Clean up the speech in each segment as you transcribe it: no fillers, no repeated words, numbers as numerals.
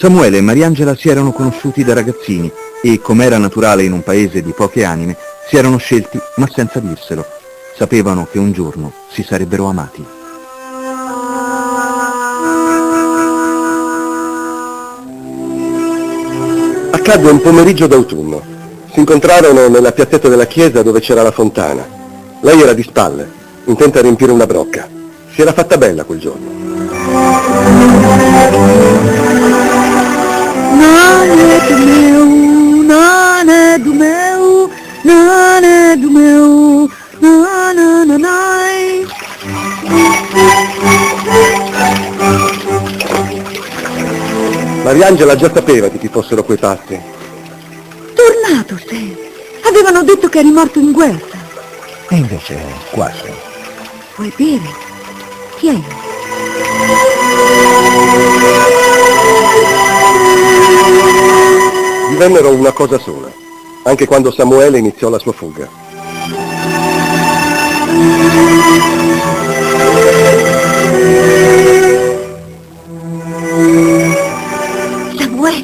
Samuele e Mariangela si erano conosciuti da ragazzini e, come era naturale in un paese di poche anime, si erano scelti ma senza dirselo. Sapevano che un giorno si sarebbero amati. Accadde un pomeriggio d'autunno. Si incontrarono nella piazzetta della chiesa dove c'era la fontana. Lei era di spalle, intenta a riempire una brocca. Si era fatta bella quel giorno. Nane do meu, nane do meu, nane do meu, nananai. Mariangela già sapeva di chi fossero quei passi. Tornato sei. Avevano detto che eri morto in guerra. E invece quasi. Vuoi bere? Tieni. Divennero una cosa sola, anche quando Samuele iniziò la sua fuga. Samuele,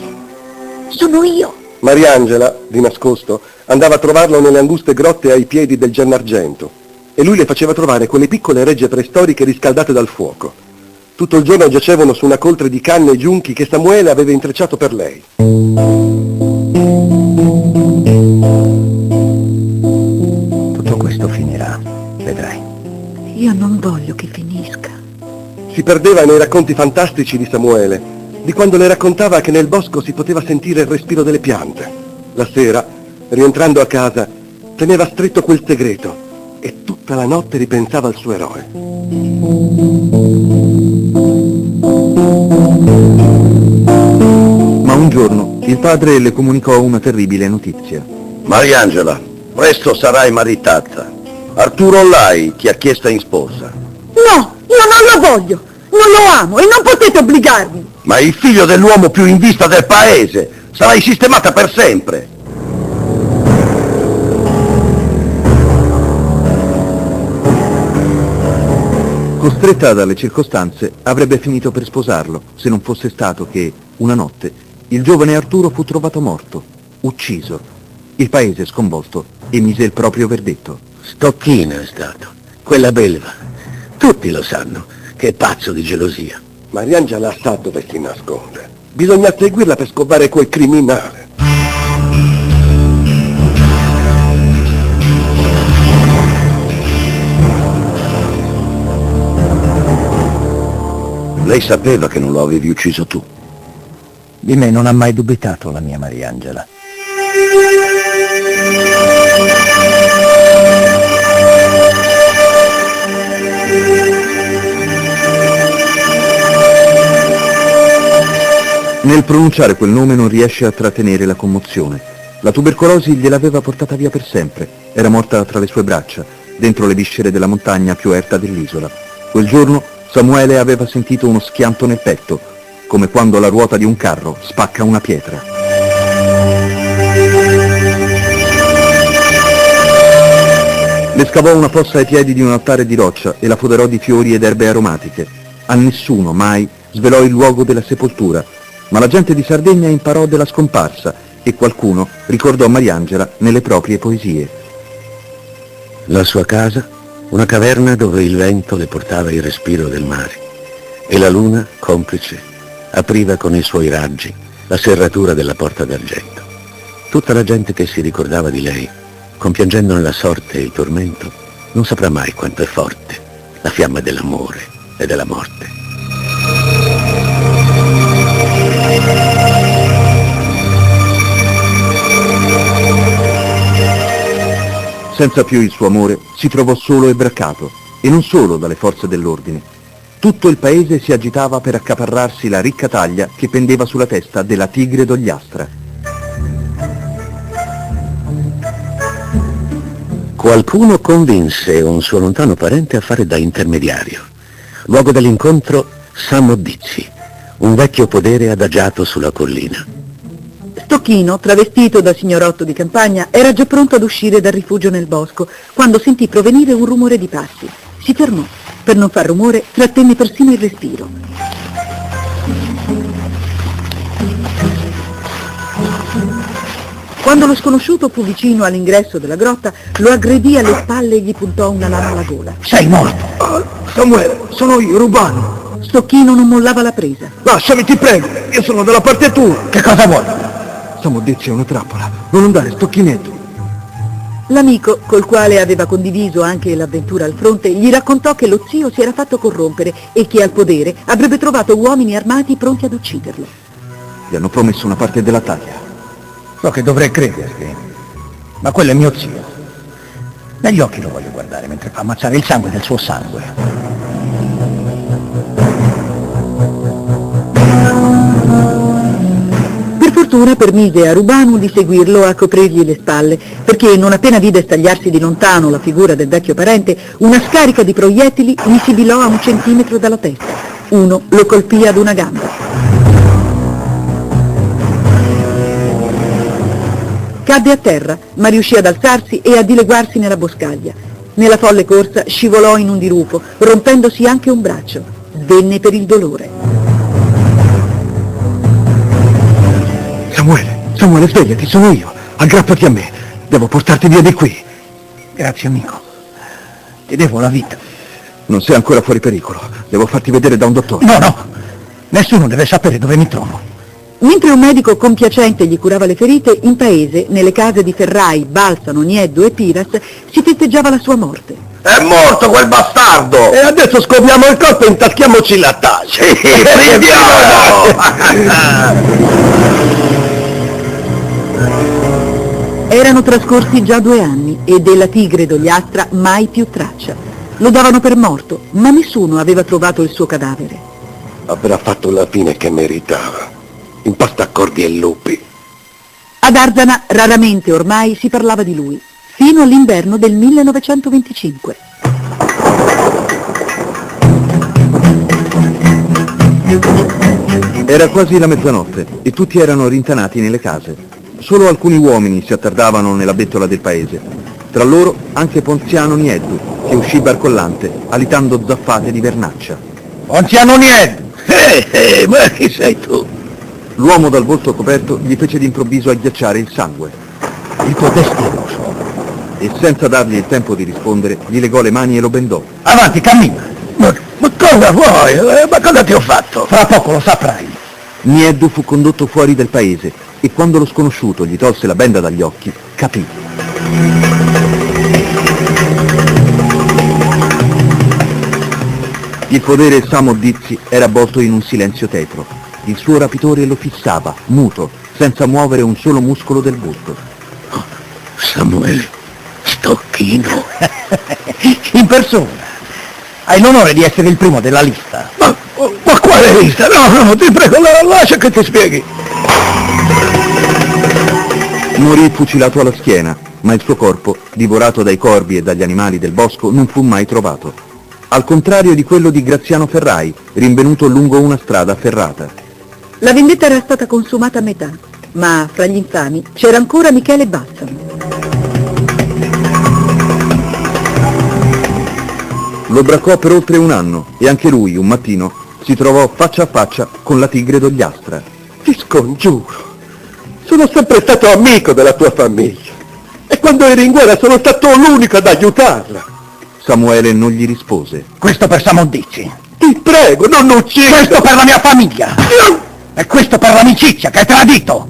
sono io. Mariangela, di nascosto, andava a trovarlo nelle anguste grotte ai piedi del Gennargentu e lui le faceva trovare quelle piccole regge preistoriche riscaldate dal fuoco. Tutto il giorno giacevano su una coltre di canne e giunchi che Samuele aveva intrecciato per lei. Tutto questo finirà, vedrai. Io non voglio che finisca. Si perdeva nei racconti fantastici di Samuele, di quando le raccontava che nel bosco si poteva sentire il respiro delle piante. La sera, rientrando a casa, teneva stretto quel segreto e tutta la notte ripensava al suo eroe. Ma un giorno il padre le comunicò una terribile notizia. Mariangela, presto sarai maritata. Arturo Lai ti ha chiesta in sposa. No, io non lo voglio. Non lo amo e non potete obbligarmi. Ma è il figlio dell'uomo più in vista del paese. Sarai sistemata per sempre. Costretta dalle circostanze, avrebbe finito per sposarlo, se non fosse stato che, una notte, il giovane Arturo fu trovato morto, ucciso. Il paese, sconvolto, emise il proprio verdetto. Stocchino è stato, quella belva. Tutti lo sanno, che è pazzo di gelosia. Mariangela sa dove si nasconde. Bisogna seguirla per scovare quel criminale. Lei sapeva che non lo avevi ucciso tu. Di me non ha mai dubitato la mia Mariangela. Nel pronunciare quel nome non riesce a trattenere la commozione. La tubercolosi gliel'aveva portata via per sempre. Era morta tra le sue braccia, dentro le viscere della montagna più erta dell'isola. Quel giorno Samuele aveva sentito uno schianto nel petto, come quando la ruota di un carro spacca una pietra. Le scavò una fossa ai piedi di un altare di roccia e la foderò di fiori ed erbe aromatiche. A nessuno mai svelò il luogo della sepoltura, ma la gente di Sardegna imparò della scomparsa e qualcuno ricordò Mariangela nelle proprie poesie. La sua casa, una caverna dove il vento le portava il respiro del mare e la luna, complice, apriva con i suoi raggi la serratura della porta d'argento. Tutta la gente che si ricordava di lei, compiangendone la sorte e il tormento, non saprà mai quanto è forte la fiamma dell'amore e della morte. Senza più il suo amore, si trovò solo e braccato, e non solo dalle forze dell'ordine. Tutto il paese si agitava per accaparrarsi la ricca taglia che pendeva sulla testa della tigre d'Ogliastra. Qualcuno convinse un suo lontano parente a fare da intermediario. Luogo dell'incontro, Samodizzi, un vecchio podere adagiato sulla collina. Stocchino, travestito da signorotto di campagna, era già pronto ad uscire dal rifugio nel bosco, quando sentì provenire un rumore di passi. Si fermò. Per non far rumore, trattenne persino il respiro. Quando lo sconosciuto fu vicino all'ingresso della grotta, lo aggredì alle spalle e gli puntò una lama alla gola. Sei morto! Samuele, sono io, Rubano. Stocchino non mollava la presa. Lasciami, ti prego, io sono dalla parte tua. Che cosa vuoi? Samudizio è una trappola, non andare, Stocchinetto. L'amico, col quale aveva condiviso anche l'avventura al fronte, gli raccontò che lo zio si era fatto corrompere e che al podere avrebbe trovato uomini armati pronti ad ucciderlo. Gli hanno promesso una parte della taglia. So che dovrei crederti, ma quello è mio zio. Negli occhi lo voglio guardare mentre fa ammazzare il sangue del suo sangue. Per fortuna permise a Rubano di seguirlo a coprirgli le spalle, perché non appena vide stagliarsi di lontano la figura del vecchio parente, una scarica di proiettili gli sibilò a 1 centimetro dalla testa. Uno lo colpì ad una gamba. Cadde a terra, ma riuscì ad alzarsi e a dileguarsi nella boscaglia. Nella folle corsa scivolò in un dirupo, rompendosi anche un braccio. Svenne per il dolore. Samuele, svegliati, sono io. Aggrappati a me. Devo portarti via di qui. Grazie, amico. Ti devo la vita. Non sei ancora fuori pericolo. Devo farti vedere da un dottore. No. Nessuno deve sapere dove mi trovo. Mentre un medico compiacente gli curava le ferite, in paese, nelle case di Ferrai, Balsano, Nieddu e Piras, si festeggiava la sua morte. È morto quel bastardo! E adesso scopriamo il corpo e intaschiamoci la taglia. Erano trascorsi già 2 anni e della tigre d'Ogliastra mai più traccia. Lo davano per morto, ma nessuno aveva trovato il suo cadavere. Avrà fatto la fine che meritava. In pastaccordi e lupi. Ad Arzana raramente ormai si parlava di lui, fino all'inverno del 1925. Era quasi la mezzanotte e tutti erano rintanati nelle case. Solo alcuni uomini si attardavano nella bettola del paese. Tra loro anche Ponziano Nieddu, che uscì barcollante, alitando zaffate di vernaccia. Ponziano Nieddu! Ma chi sei tu? L'uomo dal volto coperto gli fece d'improvviso agghiacciare il sangue Il tuo destino so. e senza dargli il tempo di rispondere gli legò le mani e lo bendò. Avanti, cammina! Ma cosa vuoi? Ma cosa ti ho fatto? Fra poco lo saprai. Nieddu fu condotto fuori del paese e quando lo sconosciuto gli tolse la benda dagli occhi, capì. Il podere Samo Dizzi era avvolto in un silenzio tetro. Il suo rapitore lo fissava, muto, senza muovere un solo muscolo del volto. Samuele Stocchino. In persona. Hai l'onore di essere il primo della lista. Ma quale lista? No, ti prego, lascia che ti spieghi. Morì fucilato alla schiena, ma il suo corpo, divorato dai corvi e dagli animali del bosco, non fu mai trovato. Al contrario di quello di Graziano Ferrai, rinvenuto lungo una strada ferrata. La vendetta era stata consumata a metà, ma fra gli infami c'era ancora Michele Balsamo. Lo bracò per oltre 1 anno e anche lui, un mattino, si trovò faccia a faccia con la tigre d'Ogliastra. Ti scongiuro. Sono sempre stato amico della tua famiglia. E quando eri in guerra sono stato l'unico ad aiutarla. Samuele non gli rispose. Questo per Samodizzi. Ti prego, non uccidere. Questo per la mia famiglia. E questo per l'amicizia che hai tradito.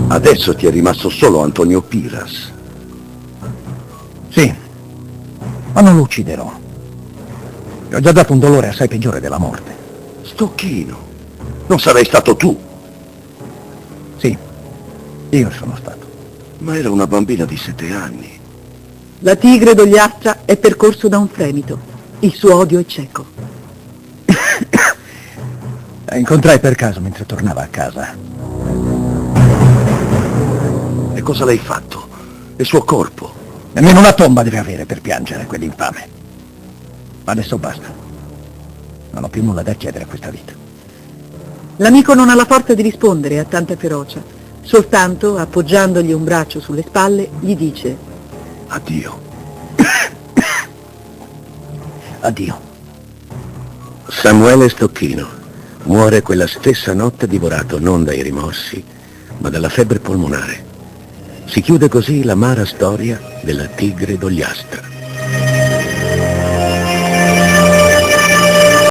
Adesso ti è rimasto solo Antonio Piras. Sì, ma non lo ucciderò. Gli ho già dato un dolore assai peggiore della morte. Stocchino, non sarei stato tu. Sì, io sono stato. Ma era una bambina di 7 anni. La tigre d'Ogliastra è percorso da un fremito. Il suo odio è cieco. La incontrai per caso mentre tornava a casa. E cosa le hai fatto? Il suo corpo? Nemmeno una tomba deve avere per piangere quell'infame. Ma adesso basta. Non ho più nulla da chiedere a questa vita. L'amico non ha la forza di rispondere a tanta ferocia. Soltanto, appoggiandogli un braccio sulle spalle, gli dice: Addio. Addio. Samuele Stocchino, Muore quella stessa notte divorato non dai rimorsi, ma dalla febbre polmonare. Si chiude così l'amara storia della tigre d'Ogliastra.